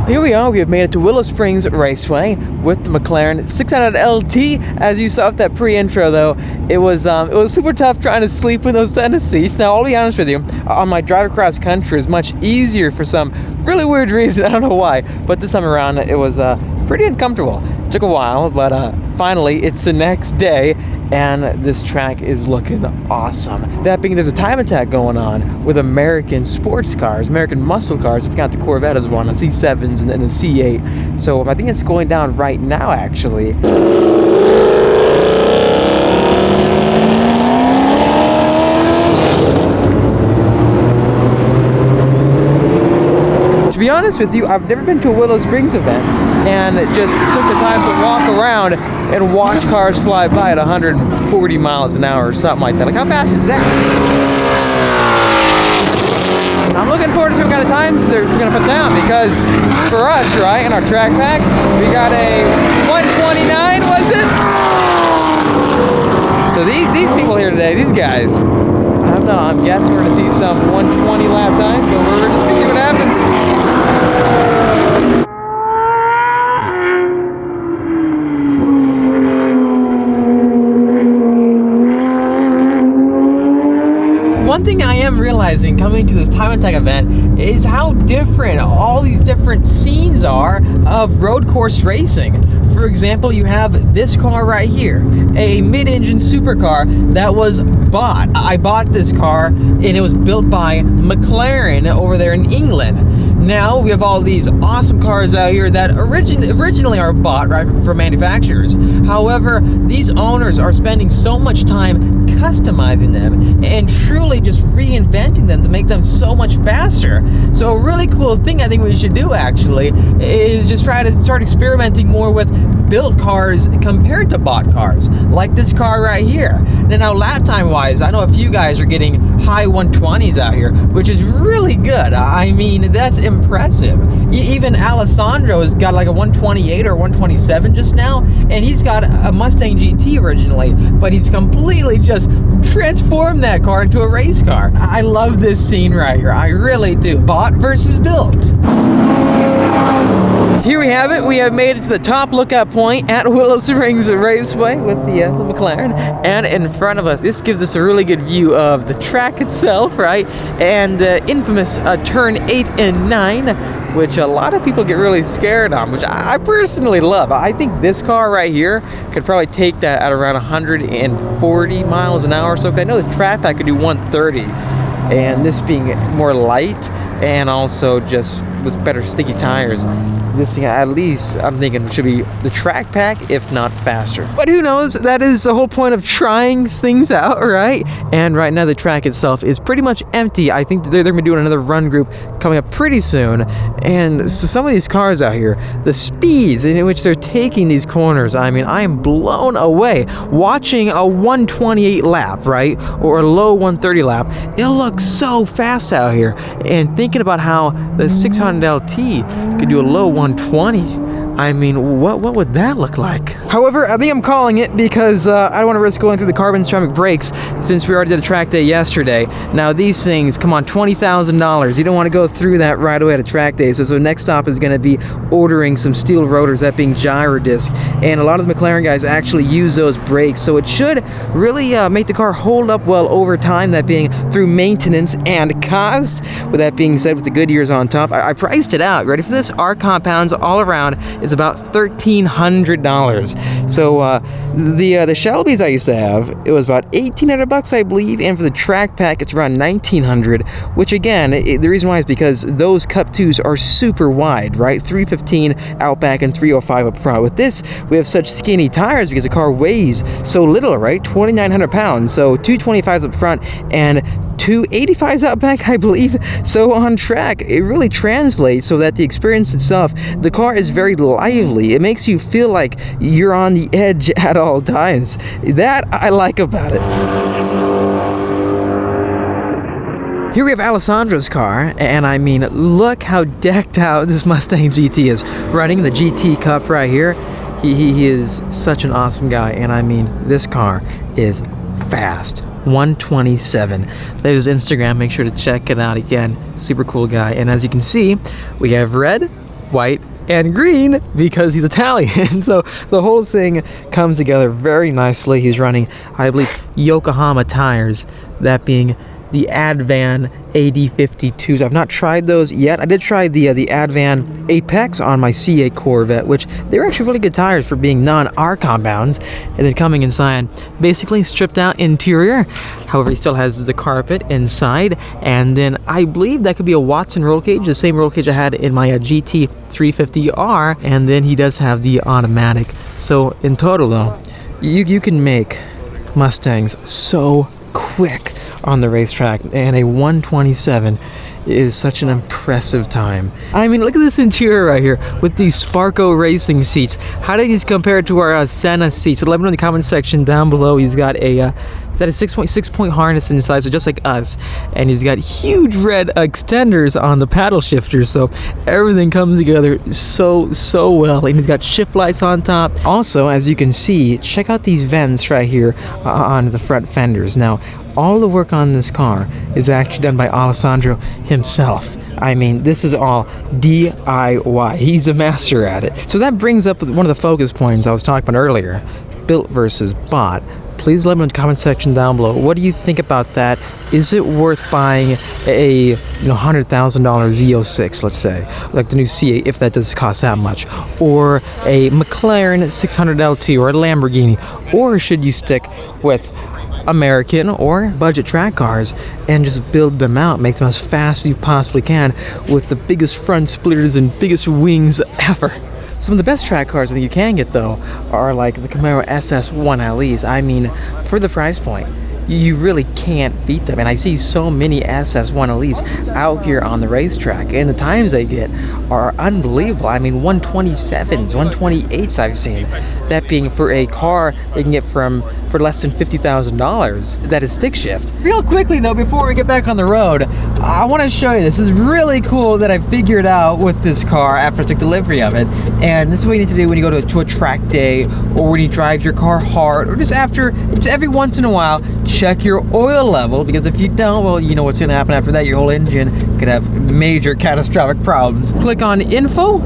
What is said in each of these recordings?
Here we are, we have made it to Willow Springs Raceway with the McLaren 600 LT. As you saw with that pre-intro though, it was super tough trying to sleep in those center seats. Now I'll be honest with you, on my drive across country is much easier for some really weird reason, I don't know why, but this time around it was pretty uncomfortable. It took a while, but finally it's the next day and this track is looking awesome. That being, there's a time attack going on with American sports cars, American muscle cars. I forgot the Corvette is one, the C7s and then the C8. So I think it's going down right now actually. To be honest with you, I've never been to a Willow Springs event and just took the time to walk around and watch cars fly by at 140 miles an hour or something like that. Like, how fast is that? I'm looking forward to see what kind of times they're going to put down, because for us, right, in our track pack, we got a 129, was it? So these people here today, these guys, I don't know, I'm guessing we're going to see some 120 lap times, but we're just going to see what happens. One thing I am realizing coming to this time attack event is how different all these different scenes are of road course racing. For example, you have this car right here, a mid-engine supercar that was bought. I bought this car and it was built by McLaren over there in England. Now we have all these awesome cars out here that originally are bought right from manufacturers. However, these owners are spending so much time customizing them and truly just reinventing them to make them so much faster. So a really cool thing I think we should do actually is just try to start experimenting more with built cars compared to bought cars, like this car right here. Now lap time wise, I know a few guys are getting high 120s out here, which is really good. I mean, that's impressive. Even Alessandro's got like a 128 or 127 just now, and he's got a Mustang GT originally, but he's completely just transformed that car into a race car. I love this scene right here, I really do. Bought versus built. Here we have it. We have made it to the top lookout point at Willow Springs Raceway with the McLaren, and in front of us, this gives us a really good view of the track itself, right? And the infamous turn 8 and 9, which a lot of people get really scared on, which I personally love. I think this car right here could probably take that at around 140 miles an hour. So I know the track pack could do 130, and this being more light and also just with better sticky tires, this thing at least I'm thinking should be the track pack, if not faster. But who knows, that is the whole point of trying things out, right? And right now the track itself is pretty much empty. I think they're gonna be doing another run group coming up pretty soon. And so some of these cars out here, the speeds in which they're taking these corners, I mean, I am blown away. Watching a 128 lap, right? Or a low 130 lap, it looks so fast out here. And thinking about how the 600 LT could do a low 120. I mean, what would that look like? However, I think I'm calling it because I don't want to risk going through the carbon ceramic brakes since we already did a track day yesterday. Now these things, come on, $20,000. You don't want to go through that right away at a track day. So next stop is going to be ordering some steel rotors, that being gyro disc. And a lot of the McLaren guys actually use those brakes. So it should really make the car hold up well over time, that being through maintenance and cost. With that being said, with the Goodyears on top, I priced it out. Ready for this? Our compounds all around is about $1,300. So the Shelbys I used to have, it was about $1,800 I believe, and for the track pack it's around $1,900, which again, the reason why is because those Cup 2s are super wide, right? 315 out back and 305 up front. With this, we have such skinny tires because the car weighs so little, right? 2,900 pounds, so 225s up front and 285s out back, I believe. So on track, it really translates so that the experience itself, the car is very lively. It makes you feel like you're on the edge at all times. That I like about it. Here we have Alessandro's car, and I mean, look how decked out this Mustang GT is. Running the GT Cup right here. He is such an awesome guy, and I mean, this car is fast. 127. There's his Instagram, make sure to check it out again. Super cool guy. And as you can see, we have red, white, and green because he's Italian. So the whole thing comes together very nicely. He's running, I believe, Yokohama tires, that being the Advan AD52s. I've not tried those yet. I did try the Advan Apex on my C8 Corvette, which they're actually really good tires for being non-R compounds. And then coming inside, basically stripped out interior. However, he still has the carpet inside. And then I believe that could be a Watson roll cage, the same roll cage I had in my GT 350R. And then he does have the automatic. So in total though, you can make Mustangs so quick on the racetrack, and a 127 is such an impressive time. I mean, look at this interior right here with these Sparco racing seats. How do these compare to our Senna seats? So let me know in the comment section down below. He's got a is that a 6.6-point harness inside, so just like us, and he's got huge red extenders on the paddle shifters, so everything comes together so well. And he's got shift lights on top. Also, as you can see, check out these vents right here on the front fenders. Now, all the work on this car is actually done by Alessandro himself. I mean, this is all DIY. He's a master at it. So that brings up one of the focus points I was talking about earlier, built versus bought. Please let me know in the comment section down below. What do you think about that? Is it worth buying a $100,000 Z06, let's say, like the new C8, if that does cost that much, or a McLaren 600 LT or a Lamborghini, or should you stick with American or budget track cars and just build them out, make them as fast as you possibly can with the biggest front splitters and biggest wings ever? Some of the best track cars I think you can get though are like the Camaro SS1 LEs. I mean, for the price point, you really can't beat them. And I see so many SS1 LEs out here on the racetrack, and the times they get are unbelievable. I mean, 127s, 128s I've seen. That being for a car they can get for less than $50,000 that is stick shift. Real quickly though, before we get back on the road, I want to show you this. This is really cool that I figured out with this car after I took delivery of it. And this is what you need to do when you go to a track day, or when you drive your car hard, or just every once in a while, check your oil level, because if you don't, well, you know what's going to happen after that. Your whole engine could have major catastrophic problems. Click on info,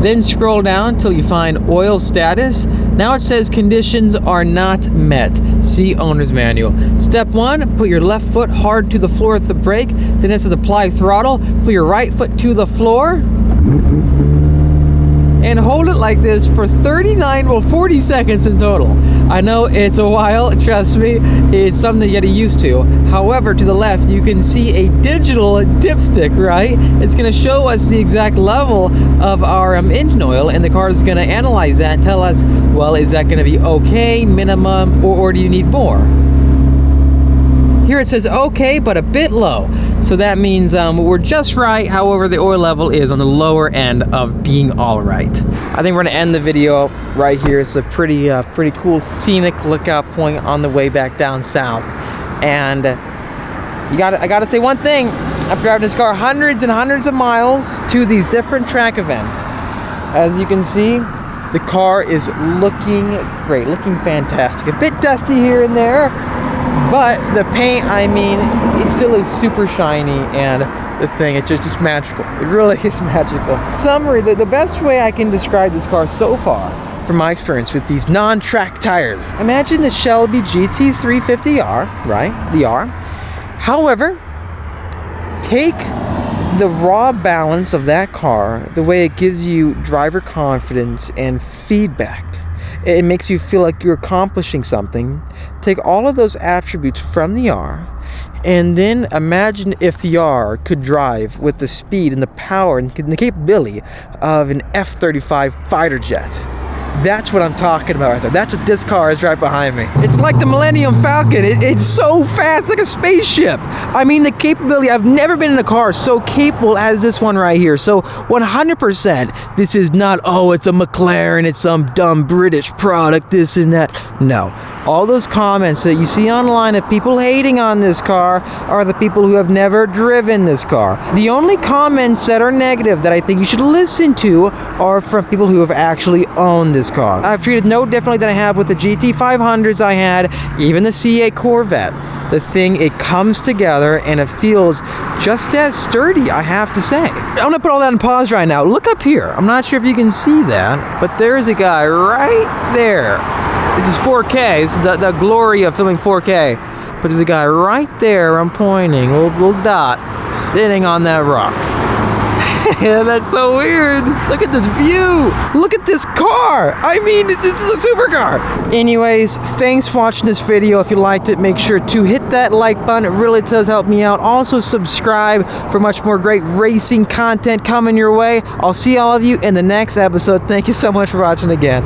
then scroll down until you find oil status. Now it says conditions are not met. See owner's manual. Step 1, put your left foot hard to the floor with the brake. Then it says apply throttle. Put your right foot to the floor and hold it like this for 40 seconds in total. I know it's a while, trust me, it's something that you gotta get used to. However, to the left, you can see a digital dipstick, right? It's gonna show us the exact level of our engine oil, and the car is gonna analyze that and tell us, well, is that gonna be okay, minimum, or do you need more? Here it says okay, but a bit low. So that means we're just right. However, the oil level is on the lower end of being all right. I think we're gonna end the video right here. It's a pretty cool scenic lookout point on the way back down south. And I gotta say one thing. After driving this car hundreds and hundreds of miles to these different track events, as you can see, the car is looking great, looking fantastic. A bit dusty here and there, but the paint, I mean, it still is super shiny, and the thing, it's just magical. It really is magical. Summary, the best way I can describe this car so far, from my experience with these non-track tires. Imagine the Shelby GT 350R, right? The R. However, take the raw balance of that car, the way it gives you driver confidence and feedback. It makes you feel like you're accomplishing something. Take all of those attributes from the R, and then imagine if the R could drive with the speed and the power and the capability of an F-35 fighter jet. That's what I'm talking about right there. That's what this car is right behind me. It's like the Millennium Falcon. It's so fast, like a spaceship. I mean, the capability, I've never been in a car so capable as this one right here. So 100%, this is not, oh, it's a McLaren, it's some dumb British product, this and that. No. All those comments that you see online of people hating on this car are the people who have never driven this car. The only comments that are negative that I think you should listen to are from people who have actually owned this car. I've treated no differently than I have with the GT500s I had, even the C8 Corvette. The thing, it comes together and it feels just as sturdy, I have to say. I'm gonna put all that on pause right now. Look up here. I'm not sure if you can see that, but there's a guy right there. This is 4K. This is the glory of filming 4K. But there's a guy right there, I'm pointing, little dot, sitting on that rock. Yeah, that's so weird. Look at this view. Look at this car. I mean, this is a supercar. Anyways, thanks for watching this video. If you liked it, make sure to hit that like button. It really does help me out. Also, subscribe for much more great racing content coming your way. I'll see all of you in the next episode. Thank you so much for watching again.